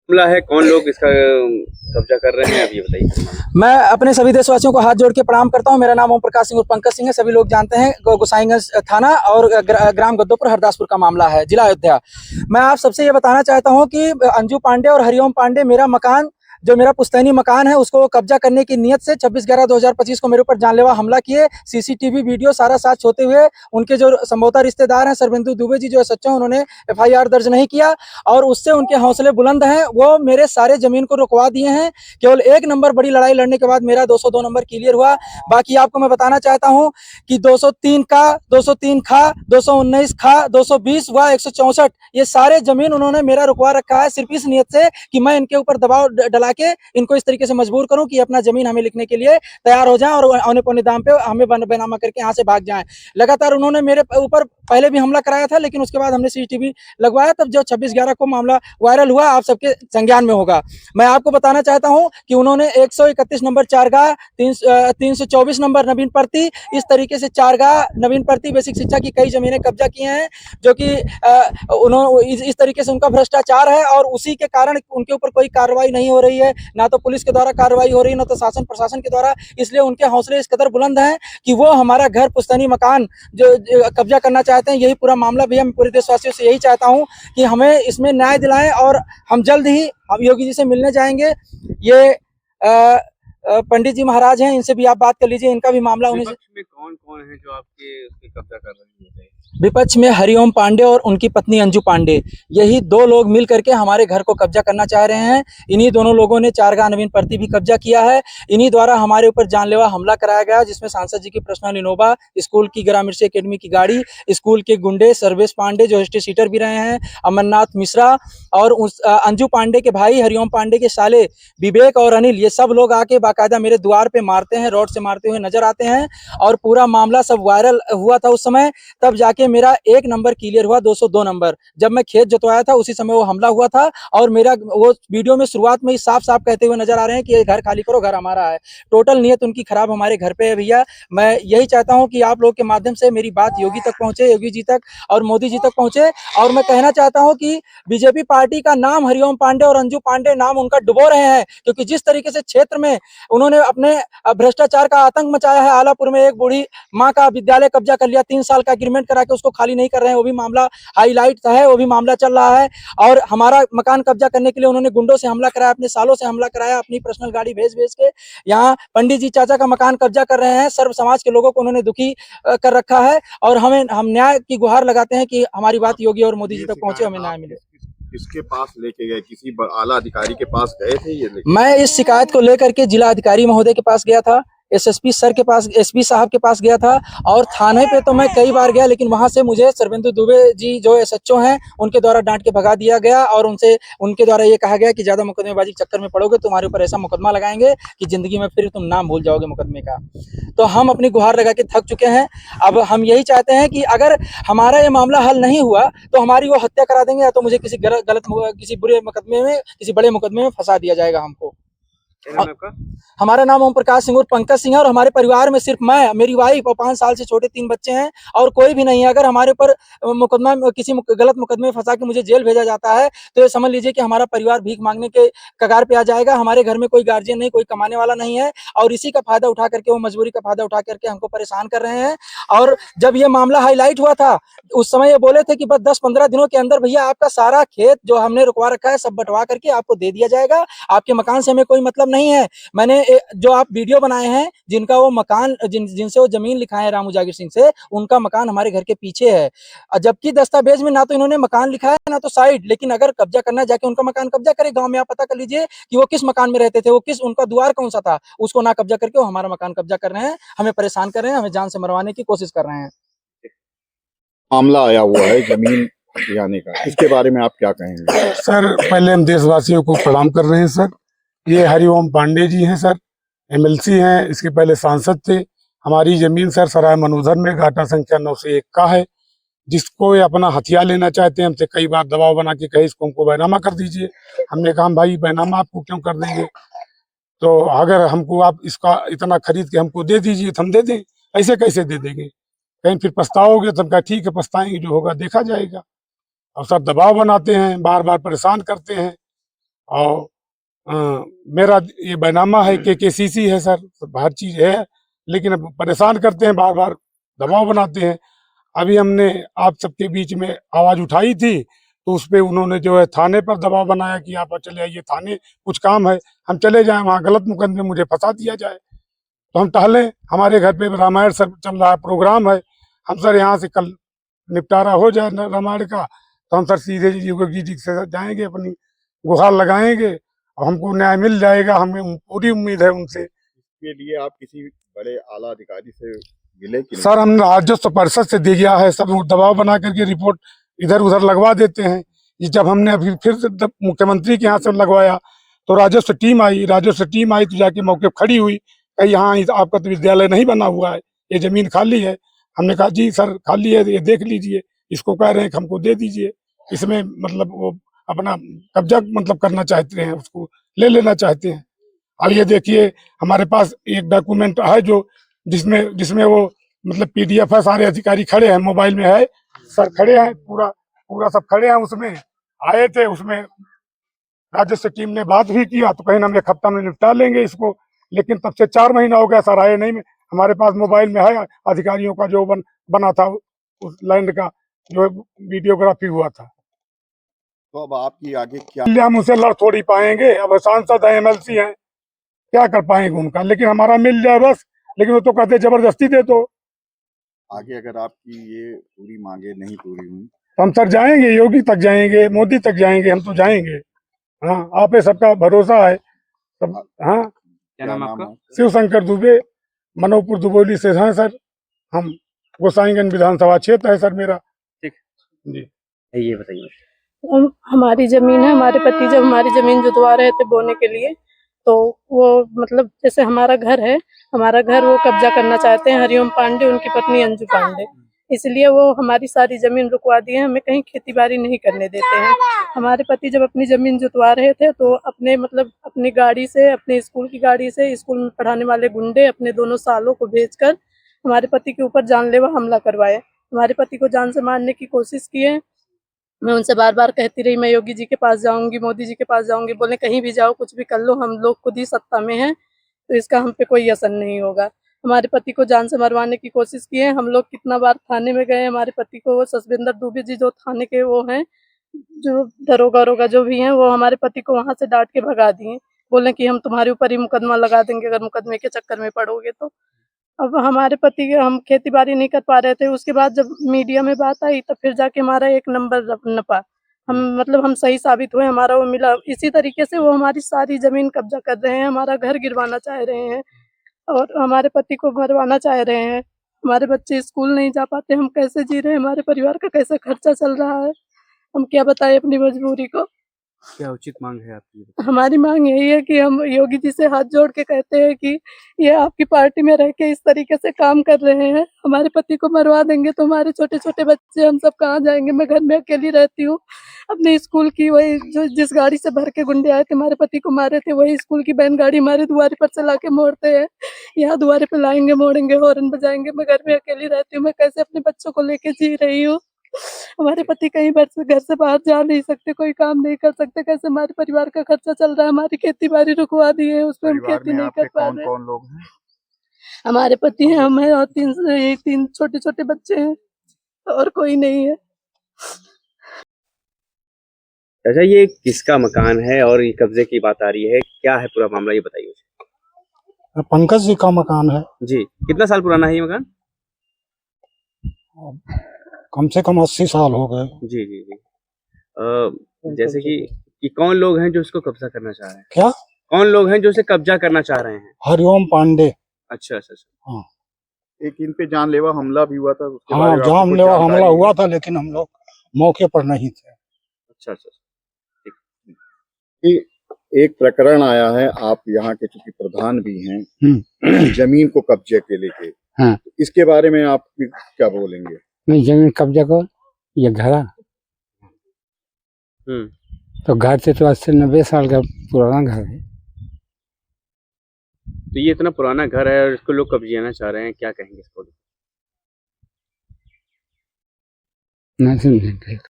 मामला है, कौन लोग इसका कब्जा कर रहे हैं, अब ये बताइए। मैं अपने सभी देशवासियों को हाथ जोड़ के प्रणाम करता हूं। मेरा नाम ओम प्रकाश सिंह और पंकज सिंह है। सभी लोग जानते हैं गोसाईगंज थाना और ग्राम गद्दोपुर हरदासपुर का मामला है, जिला अयोध्या। मैं आप सबसे ये बताना चाहता हूं कि अंजू पांडे और हरिओम पांडे मेरा मकान, जो मेरा पुश्तैनी मकान है, उसको कब्जा करने की नियत से 26/11/2025 को मेरे ऊपर जानलेवा हमला किए। सीसीटीवी वीडियो सारा साथ होते हुए उनके जो संभवतः रिश्तेदार हैं, सरबिंदु दुबे जी जो सच्चे, उन्होंने FIR दर्ज नहीं किया और उससे उनके हौसले बुलंद हैं। वो मेरे सारे जमीन को रुकवा दिए हैं। केवल 1 नंबर बड़ी लड़ाई लड़ने के बाद मेरा 202 नंबर क्लियर हुआ। बाकी आपको मैं बताना चाहता हूं कि 203 का, 203 खा, 219 खा, 220 व 164, ये सारे जमीन उन्होंने मेरा रुकवा रखा है, सिर्फ इस नियत से कि मैं इनके ऊपर दबाव डला के इनको इस तरीके से मजबूर करूं कि अपना जमीन हमें लिखने के लिए तैयार हो जाएं और औने पौने दाम पे हमें बेनामा करके यहाँ से भाग जाएं। लगातार उन्होंने मेरे ऊपर पहले भी हमला कराया था, लेकिन उसके बाद हमने CCTV लगवाया, तब जो 26/11 को मामला वायरल हुआ, आप सबके संज्ञान में होगा। मैं आपको बताना चाहता हूं कि उन्होंने 131 नंबर चारगाह, 324 नंबर नवीन प्रति, इस तरीके से चारगाह, नवीन प्रति, बेसिक शिक्षा की कई जमीनें कब्जा की हैं, जो कि उन्होंने इस तरीके से उनका भ्रष्टाचार है और उसी के कारण उनके ऊपर कोई कार्रवाई नहीं हो रही है, ना तो पुलिस के द्वारा कार्रवाई हो रही है, ना तो शासन प्रशासन के द्वारा। इसलिए उनके हौसले इस कदर बुलंद हैं कि वो हमारा घर, पुश्तैनी मकान जो कब्जा करना चाहते हैं। यही पूरा मामला भैया, मैं पूरे देशवासियों से यही चाहता हूं कि हमें इसमें न्याय दिलाएं और हम जल्द ही हम योगी जी से मिलने जाएंगे। ये पंडित जी महाराज हैं, इनसे भी आप बात कर लीजिए, इनका भी मामला उन्हीं से। विपक्ष में कौन कौन है जो आपके उसके कब्जा कर रहे हैं? विपक्ष में हरिओम पांडे और उनकी पत्नी अंजू पांडे, यही 2 लोग मिल करके हमारे घर को कब्जा करना चाह रहे हैं। इन्हीं दोनों लोगों ने चारगाह नवीन प्रति भी कब्जा किया है। इन्हीं द्वारा हमारे ऊपर जानलेवा हमला कराया गया, जिसमें सांसद जी की पर्सनल इनोवा, स्कूल की ग्रामीण एकेडमी की गाड़ी, स्कूल के गुंडे सर्वेश पांडे जो हिस्ट्री सीटर भी रहे हैं, अमरनाथ मिश्रा और अंजू पांडे के भाई हरिओम पांडे के साले विवेक और अनिल, ये सब लोग आके बाकायदा मेरे द्वार पे मारते हैं, रॉड से मारते हुए नजर आते हैं। और पूरा मामला सब वायरल हुआ था उस समय, तब जाके मेरा 1 नंबर क्लियर हुआ, 202 नंबर। जब मैं खेत जोतवाया था उसी समय वो हमला हुआ था और मेरा वो वीडियो में शुरुआत में ही साफ साफ कहते हुए नजर आ रहे हैं कि ये घर खाली करो, घर हमारा है। टोटल नियत उनकी खराब हमारे घर पे है भैया। मैं यही चाहता हूं कि आप लोग के माध्यम से मेरी बात योगी तक पहुंचे, योगी जी तक और मोदी जी तक पहुंचे। और मैं कहना चाहता हूं कि बीजेपी पार्टी का नाम हरिओम पांडे और अंजू पांडे नाम उनका डुबो रहे हैं, क्योंकि जिस तरीके से क्षेत्र में उन्होंने अपने भ्रष्टाचार का आतंक मचाया है। आलापुर में एक बूढ़ी माँ का विद्यालय कब्जा कर लिया, 3 साल का एग्रीमेंट करा के उसको खाली नहीं कर रहे हैं, वो भी मामला हाईलाइट है, वो भी मामला चल रहा है। और हमारा मकान कब्जा करने के लिए उन्होंने गुंडों से हमला कराया, अपने सालों से हमला कराया, अपनी पर्सनल गाड़ी भेज भेज के यहाँ पंडित जी चाचा का मकान कब्जा कर रहे हैं। सर्व समाज के लोगों को उन्होंने दुखी कर रखा है और हम न्याय की गुहार लगाते हैं कि हमारी बात योगी और मोदी जी तक पहुंचे, हमें न्याय मिले। किसके पास लेके गए? किसी आला अधिकारी के पास गए थे ये? मैं इस शिकायत को लेकर के जिला अधिकारी महोदय के पास गया था, SSP सर के पास, SP साहब के पास गया था और थाने पे तो मैं कई बार गया, लेकिन वहां से मुझे सरबिंदु दुबे जी जो SHO हैं उनके द्वारा डांट के भगा दिया गया और उनके द्वारा ये कहा गया कि ज्यादा मुकदमेबाजी के चक्कर में पड़ोगे, तुम्हारे ऊपर ऐसा मुकदमा लगाएंगे कि जिंदगी में फिर तुम नाम भूल जाओगे मुकदमे का। तो हम अपनी गुहार लगा के थक चुके हैं। अब हम यही चाहते हैं कि अगर हमारा ये मामला हल नहीं हुआ तो हमारी वो हत्या करा देंगे, या तो मुझे किसी किसी बुरे मुकदमे में, किसी बड़े मुकदमे में फंसा दिया जाएगा हमको। हमारा नाम ओम प्रकाश सिंह और पंकज सिंह है और हमारे परिवार में सिर्फ मैं, मेरी वाइफ और 5 साल से छोटे 3 बच्चे हैं और कोई भी नहीं है। अगर हमारे ऊपर मुकदमा, किसी गलत मुकदमे में फंसा के मुझे जेल भेजा जाता है तो ये समझ लीजिए कि हमारा परिवार भीख मांगने के कगार पे आ जाएगा। हमारे घर में कोई गार्जियन नहीं, कोई कमाने वाला नहीं है और इसी का फायदा उठा करके, वो मजबूरी का फायदा उठा करके हमको परेशान कर रहे हैं। और जब ये मामला हाईलाइट हुआ था उस समय ये बोले थे कि बस 10-15 दिनों के अंदर भैया आपका सारा खेत जो हमने रुकवा रखा है सब बंटवा करके आपको दे दिया जाएगा, आपके मकान से हमें कोई मतलब नहीं है। मैंने जो आप वीडियो बनाए हैं, जिनका वो मकान, जिनसे वो जमीन लिखा है रामू जागीर सिंह से, उनका मकान हमारे घर के पीछे है, जबकि दस्तावेज में ना तो इन्होंने मकान लिखा है ना तो साइड। लेकिन अगर कब्जा करना, जाके उनका मकान कब्जा करे। गांव में आप पता कर लीजिए कि वो किस मकान में रहते थे, वो किस, उनका द्वार कौन सा था, उसको ना कब्जा करके वो हमारा मकान कब्जा कर रहे हैं, हमें परेशान कर रहे हैं, हमें जान से मरवाने की कोशिश कर रहे हैं। मामला आया हुआ है जमीन हथियाने का, इसके बारे में आप क्या कहेंगे? सर, पहले हम देशवासियों को प्रणाम कर रहे हैं सर। ये हरिओम पांडे जी हैं सर, MLC हैं, इसके पहले सांसद थे। हमारी जमीन सर सराय मनोधर में घाटा संख्या 901 का है, जिसको ये अपना हथिया लेना चाहते हैं। हमसे कई बार दबाव बना के कहे इसको हमको बैनामा कर दीजिए। हमने कहा भाई बैनामा आपको क्यों कर देंगे, तो अगर हमको आप इसका इतना खरीद के हमको दे दीजिए तो हम दे दें, ऐसे कैसे दे देंगे, कहीं फिर पछताओगे। तो हम कहा ठीक है, पछताएंगे, जो होगा देखा जाएगा। और सब दबाव बनाते हैं, बार बार परेशान करते हैं और मेरा ये बैनामा है KKCC है सर, हर चीज है, लेकिन अब परेशान करते हैं, बार बार दबाव बनाते हैं। अभी हमने आप सबके बीच में आवाज उठाई थी, तो उस पे उन्होंने जो है थाने पर दबाव बनाया कि आप चले आइए थाने, कुछ काम है, हम चले जाएं वहाँ, गलत मुकदमे मुझे फंसा दिया जाए। तो हम टहले, हमारे घर पे रामायण सर चल रहा है, प्रोग्राम है, हम सर यहाँ से कल निपटारा हो जाए रामायण का, तो हम सर सीधे योगी जी से जाएंगे, अपनी गुहार लगाएंगे और हमको न्याय मिल जाएगा, हमें पूरी उम्मीद है उनसे। इसके लिए आप किसी बड़े आला अधिकारी से मिले कि नहीं? सर हमने राजस्व परिषद से दे दिया है, सब दबाव बना करके रिपोर्ट इधर उधर लगवा देते हैं। ये जब हमने अभी फिर से मुख्यमंत्री के यहाँ से लगवाया, तो राजस्व टीम आई तो जाके मौके पर खड़ी हुई, कहीं यहाँ आपका तो विद्यालय नहीं बना हुआ है, ये जमीन खाली है। हमने कहा जी सर खाली है, ये देख लीजिए, इसको कह रहे हैं कि हमको दे दीजिए, इसमें मतलब वो अपना कब्जा मतलब करना चाहते हैं, उसको ले लेना चाहते हैं। अब ये देखिए हमारे पास एक डॉक्यूमेंट है जो जिसमें वो मतलब PDF है, सारे अधिकारी खड़े हैं, मोबाइल में है सर, खड़े हैं, पूरा सब खड़े हैं, उसमें आए थे, उसमें राजस्व टीम ने बात भी किया, तो कहीं हम 1 हफ्ता में निपटा लेंगे इसको, लेकिन तब से 4 महीना हो गया सर, आए नहीं। हमारे पास मोबाइल में है अधिकारियों का जो बना था उस लैंड का जो वीडियोग्राफी हुआ था। तो अब आपकी आगे क्या? हम उसे लड़ थोड़ी पाएंगे, अब सांसद है, MLC हैं, क्या कर पाएंगे उनका, लेकिन हमारा मिल जाए बस, लेकिन वो तो कहते जबरदस्ती दे दो। आगे अगर आपकी ये पूरी मांगे नहीं पूरी हुई तो हम सर जाएंगे, योगी तक जाएंगे, मोदी तक जाएंगे, हम तो जाएंगे। हाँ, आप पे सबका भरोसा है सब। हाँ, क्या नाम आपका? शिव शंकर दुबे, मनोपुर दुबोली से हैं सर, हम गोसाईगंज विधानसभा क्षेत्र है सर मेरा। ठीक जी, ये बताइए। हमारी जमीन है, हमारे पति जब हमारी जमीन जुतवा रहे थे बोने के लिए, तो वो मतलब जैसे हमारा घर है, हमारा घर वो कब्जा करना चाहते हैं हरिओम पांडे, उनकी पत्नी अंजू पांडे, इसलिए वो हमारी सारी जमीन रुकवा दी है, हमें कहीं खेती बाड़ी नहीं करने देते हैं। हमारे पति जब अपनी जमीन जुतवा रहे थे, तो अपने मतलब अपनी गाड़ी से, अपने स्कूल की गाड़ी से, स्कूल में पढ़ाने वाले गुंडे अपने दोनों सालों को भेजकर हमारे पति के ऊपर जानलेवा हमला करवाए। हमारे पति को जान से मारने की कोशिश किए। मैं उनसे बार बार कहती रही मैं योगी जी के पास जाऊंगी, मोदी जी के पास जाऊंगी, बोले कहीं भी जाओ, कुछ भी कर लो, हम लोग खुद ही सत्ता में हैं, तो इसका हम पे कोई असर नहीं होगा। हमारे पति को जान से मरवाने की कोशिश की है, हम लोग कितना बार थाने में गए, हमारे पति को ससविंदर दुबे जी जो थाने के वो हैं, जो दरोगा जो भी हैं, वो हमारे पति को वहां से डांट के भगा दिए, बोले कि हम तुम्हारे ऊपर ही मुकदमा लगा देंगे अगर मुकदमे के चक्कर में पड़ोगे तो। अब हमारे पति के हम खेती बाड़ी नहीं कर पा रहे थे, उसके बाद जब मीडिया में बात आई तब फिर जाके हमारा 1 नंबर नपा, हम मतलब हम सही साबित हुए, हमारा वो मिला। इसी तरीके से वो हमारी सारी जमीन कब्जा कर रहे हैं, हमारा घर गिरवाना चाह रहे हैं और हमारे पति को मरवाना चाह रहे हैं। हमारे बच्चे स्कूल नहीं जा पाते, हम कैसे जी रहे हैं, हमारे परिवार का कैसे खर्चा चल रहा है, हम क्या बताएं अपनी मजबूरी को। क्या उचित मांग है आपकी? हमारी मांग यही है कि हम योगी जी से हाथ जोड़ के कहते हैं कि ये आपकी पार्टी में रह के इस तरीके से काम कर रहे हैं, हमारे पति को मरवा देंगे तो हमारे छोटे छोटे बच्चे हम सब कहाँ जाएंगे। मैं घर में अकेली रहती हूँ, अपने स्कूल की वही जो जिस गाड़ी से भर के गुंडे आए थे हमारे पति को मारे थे, वही स्कूल की बैन गाड़ी हमारे द्वारे पर से लाके मोड़ते हैं, यहाँ द्वारे पे लाएंगे, मोड़ेंगे, हॉर्न बजाएंगे। मैं घर में अकेली रहती हूँ, मैं कैसे अपने बच्चों को लेके जी रही हूँ। हमारे पति कहीं घर से बाहर जा नहीं सकते, कोई काम नहीं कर सकते, कैसे हमारे परिवार का खर्चा चल रहा है। हमारी खेती बाड़ी रुकवा दी है, उसमें हम खेती नहीं कर पा रहे। कौन लोग हैं? हमारे पति हैं, हम हैं और 3 छोटे छोटे बच्चे हैं और कोई नहीं है। अच्छा, ये किसका मकान है और ये कब्जे की बात आ रही है, क्या है पूरा मामला, ये बताइए। पंकज जी का मकान है जी। कितना साल पुराना है ये मकान? कम से कम 80 साल हो गए। जी जी जी। जैसे कि कौन लोग हैं जो इसको कब्जा करना चाह रहे हैं? क्या कौन लोग हैं जो इसे कब्जा करना चाह रहे हैं? हरिओम पांडे। अच्छा अच्छा अच्छा। हाँ एक इन पे जानलेवा हमला भी हुआ था, उसके बारे हाँ, में आपको कुछ जानलेवा हमला जानकारी हुआ है? था, लेकिन हम लोग मौके पर नहीं थे। अच्छा अच्छा। एक प्रकरण आया है, आप यहाँ के चूंकि प्रधान भी हैं जमीन को कब्जे के लेके, हाँ। इसके बारे में आप क्या बोलेंगे? नहीं, जमीन कब्जा को ये घर तो घर से तो 80-90 साल का पुराना घर है। तो ये इतना पुराना घर है और इसको लोग कब्जाना चाह रहे हैं, क्या कहेंगे इसको? नहीं समझे।